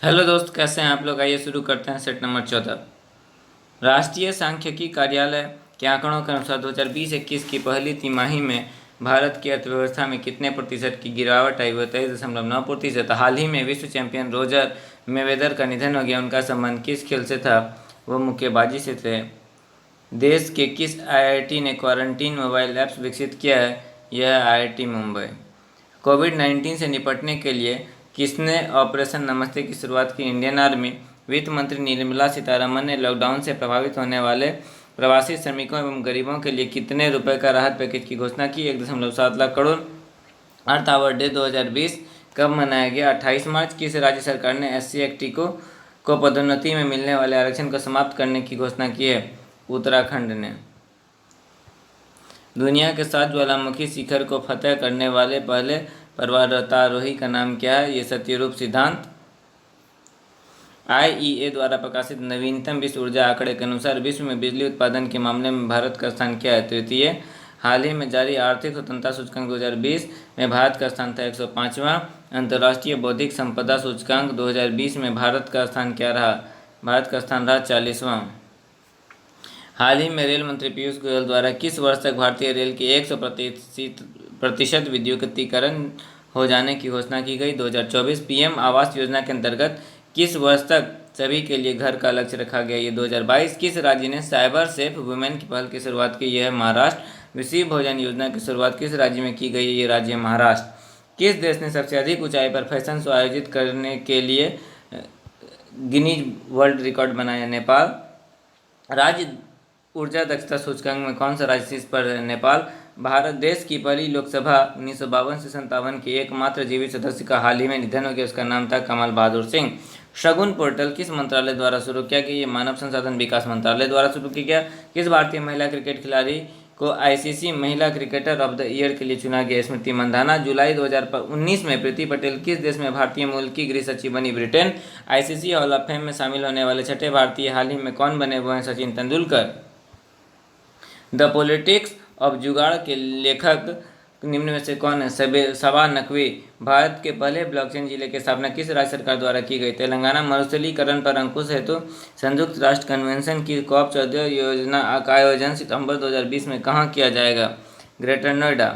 Hello दोस्त, कैसे हैं आप लोग। आइए शुरू करते हैं सेट नंबर 14। राष्ट्रीय सांख्यिकी कार्यालय के आंकड़ों के अनुसार 2020-21 की पहली तिमाही में भारत की अर्थव्यवस्था में कितने प्रतिशत की गिरावट आई? वो 23.9%। हाल ही में विश्व चैंपियन रोजर मेवेदर का निधन हो गया। उनका संबंध किस खेल से था? वो मुक्केबाजी से थे। देश के किस आईआईटी ने क्वारंटीन मोबाइल ऐप्स विकसित किया है? यह है आईआईटी मुंबई। कोविड-19 से निपटने के लिए किसने ऑपरेशन नमस्ते की शुरुआत की? Indian army. वित्त मंत्री निर्मला सीतारमण ने लॉकडाउन से प्रभावित होने वाले प्रवासी श्रमिकों एवं गरीबों के लिए कितने रुपए का राहत पैकेज की घोषणा की? 1.7 लाख करोड़। अर्थ आवर डे 2020 कब मनाया गया? 28 मार्च। किस राज्य सरकार ने SC/ST को पदोन्नति में मिलने वाले आरक्षण को समाप्त करने की घोषणा की है? उत्तराखंड ने। दुनिया के 7 ज्वालामुखी शिखर को फतह करने वाले पहले पर्वतारोही का नाम क्या है? ये सत्यरूप सिद्धांत। IEA द्वारा प्रकाशित नवीनतम विश्व ऊर्जा आंकड़े के अनुसार विश्व में बिजली उत्पादन के मामले में भारत का स्थान क्या है? तृतीय। हाल ही में जारी आर्थिक स्वतंत्रता सूचकांक 2020 में भारत का स्थान था 105वां। अंतर्राष्ट्रीय बौद्धिक संपदा सूचकांक 2020 में भारत का स्थान क्या रहा? भारत का स्थान रहा 40वां। हाल ही में रेल मंत्री पीयूष गोयल द्वारा किस वर्ष तक भारतीय रेल की 100% विद्युतीकरण हो जाने की घोषणा की गई? 2024। PM आवास योजना के अंतर्गत किस वर्ष तक सभी के लिए घर का लक्ष्य रखा गया? ये 2022। किस राज्य ने साइबर सेफ वुमेन की पहल की शुरुआत की? यह है महाराष्ट्र। विश्व भोजन योजना की शुरुआत किस राज्य में की गई? ये राज्य महाराष्ट्र। किस देश ने सबसे अधिक ऊंचाई पर फैशन शो आयोजित करने के लिए गिनीज वर्ल्ड रिकॉर्ड बनाया? नेपाल। राज्य ऊर्जा दक्षता सूचकांक में कौन सा राज्य शीर्ष पर है? नेपाल। भारत देश की पहली लोकसभा 1952 से 57 के एकमात्र जीवित सदस्य का हाल ही में निधन हो गया। उसका नाम था कमल बहादुर सिंह। शगुन पोर्टल किस मंत्रालय द्वारा शुरू किया गया? ये मानव संसाधन विकास मंत्रालय द्वारा शुरू किया गया। किस भारतीय महिला क्रिकेट खिलाड़ी को ICC महिला क्रिकेटर ऑफ द ईयर के लिए चुना गया? स्मृति मंधाना। जुलाई 2019 में प्रीति पटेल किस देश में भारतीय मूल की गृह सचिव बनी? Britain. ICC hall of fame में शामिल होने वाले छठे भारतीय हाल ही में कौन बने हुए हैं? Sachin Tendulkar. The politics of जुगाड़ के लेखक निम्न में से कौन है? सबा नकवी। भारत के पहले ब्लॉकचेन जिले की स्थापना किस राज्य सरकार द्वारा की गई? तेलंगाना। मरुस्थलीकरण पर अंकुश हेतु संयुक्त राष्ट्र कन्वेंशन की COP14 योजना का आयोजन सितंबर 2020 में कहाँ किया जाएगा? ग्रेटर नोएडा।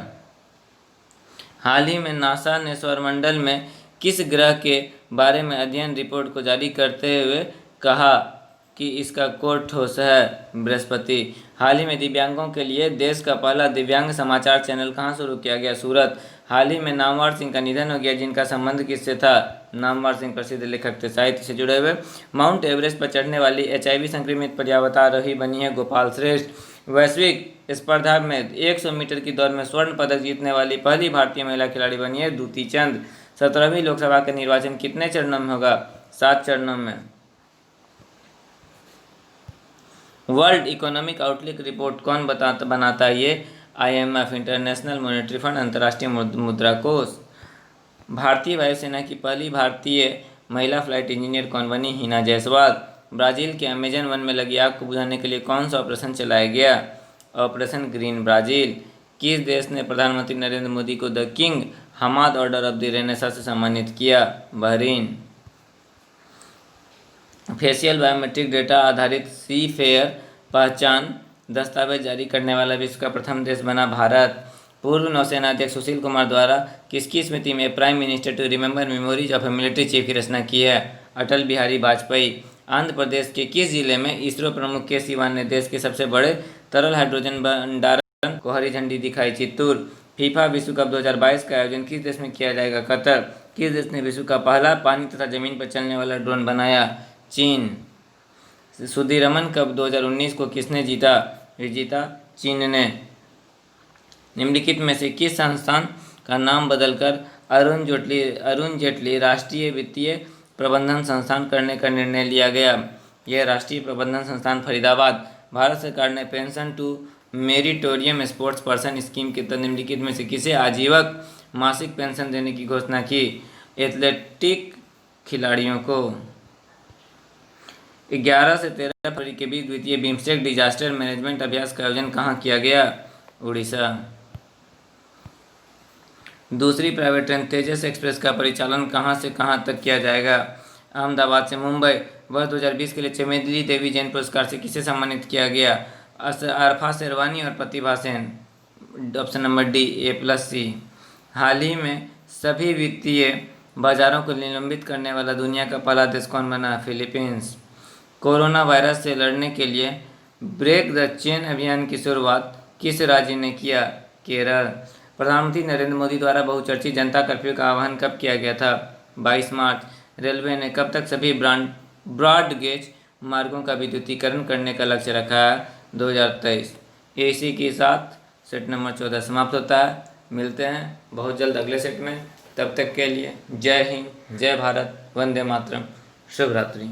हाल ही में नासा ने सौरमंडल में किस ग्रह के बारे में अध्ययन रिपोर्ट को जारी करते हुए कहा कि इसका कोर ठोस है? बृहस्पति। हाल ही में दिव्यांगों के लिए देश का पहला दिव्यांग समाचार चैनल कहाँ शुरू किया गया? सूरत। हाल ही में नामवर सिंह का निधन हो गया, जिनका संबंध किससे था? नामवर सिंह प्रसिद्ध लेखक थे, साहित्य से जुड़े हुए। माउंट एवरेस्ट पर चढ़ने वाली HIV संक्रमित पर्वतारोही बनी है गोपाल श्रेष्ठ। वैश्विक स्पर्धा में 100 मीटर की दौड़ में स्वर्ण पदक जीतने वाली पहली भारतीय महिला खिलाड़ी बनी है दूती चंद। 17वीं लोकसभा का निर्वाचन कितने चरणों में होगा? 7 चरणों में। वर्ल्ड इकोनॉमिक आउटलुक रिपोर्ट कौन बनाता है? ये IMF, इंटरनेशनल मॉनेटरी फंड, अंतर्राष्ट्रीय मुद्रा कोष। भारतीय वायुसेना की पहली भारतीय महिला फ्लाइट इंजीनियर कौन बनी? हिना जायसवाल। ब्राज़ील के अमेजन वन में लगी आग को बुझाने के लिए कौन सा ऑपरेशन चलाया गया? Operation green Brazil. किस देश ने प्रधानमंत्री नरेंद्र मोदी को the king Hamad order of the renaissance से सम्मानित किया? बहरीन। फेशियल बायोमेट्रिक डेटा आधारित सीफेयर पहचान दस्तावेज जारी करने वाला विश्व का प्रथम देश बना भारत। पूर्व नौसेना अध्यक्ष सुशील कुमार द्वारा किसकी स्मृति में prime minister to remember memories of a military chief की रचना की है? अटल बिहारी वाजपेयी। आंध्र प्रदेश के किस जिले में इसरो प्रमुख के सिवान ने देश के सबसे बड़े तरल हाइड्रोजन भंडारण को हरी झंडी दिखाई? चित्तूर। फीफा विश्व कप 2022 का आयोजन किस देश में किया जाएगा? कतर। किस देश ने विश्व का पहला पानी तथा जमीन पर चलने वाला ड्रोन बनाया? चीन। सुदीरमन कप 2019 को किसने जीता? जीता चीन ने। निम्नलिखित में से किस संस्थान का नाम बदलकर अरुण जेटली राष्ट्रीय वित्तीय प्रबंधन संस्थान करने का निर्णय लिया गया? यह राष्ट्रीय प्रबंधन संस्थान फरीदाबाद। भारत सरकार ने pension to meritorious sports person scheme के तहत निम्नलिखित में से किसे आजीवन मासिक पेंशन देने की घोषणा की? एथलेटिक खिलाड़ियों को। 11 से 13 फरवरी के बीच द्वितीय बिम्स्टेक डिजास्टर मैनेजमेंट अभ्यास का आयोजन कहाँ किया गया? उड़ीसा। दूसरी प्राइवेट ट्रेन तेजस एक्सप्रेस का परिचालन कहाँ से कहाँ तक किया जाएगा? अहमदाबाद से मुंबई वर्ष 2020 के लिए चमेली देवी जैन पुरस्कार से किसे सम्मानित किया गया? अरफा शेरवानी और Pratibha Sen. Option number D A+C। हाल ही में सभी वित्तीय बाजारों को निलंबित करने वाला दुनिया का पहला देश कौन बना? फिलीपींस। कोरोना वायरस से लड़ने के लिए ब्रेक द चेन अभियान की शुरुआत किस राज्य ने किया? केरल। प्रधानमंत्री नरेंद्र मोदी द्वारा बहुचर्चित जनता कर्फ्यू का आह्वान कब किया गया था? 22 मार्च। रेलवे ने कब तक सभी ब्रॉड गेज मार्गों का विद्युतीकरण करने का लक्ष्य रखा है? 2023। इसी के साथ सेट नंबर 14 समाप्त होता है। मिलते हैं बहुत जल्द अगले सेट में। तब तक के लिए जय हिंद, जय भारत, वंदे मातरम, शुभ रात्रि।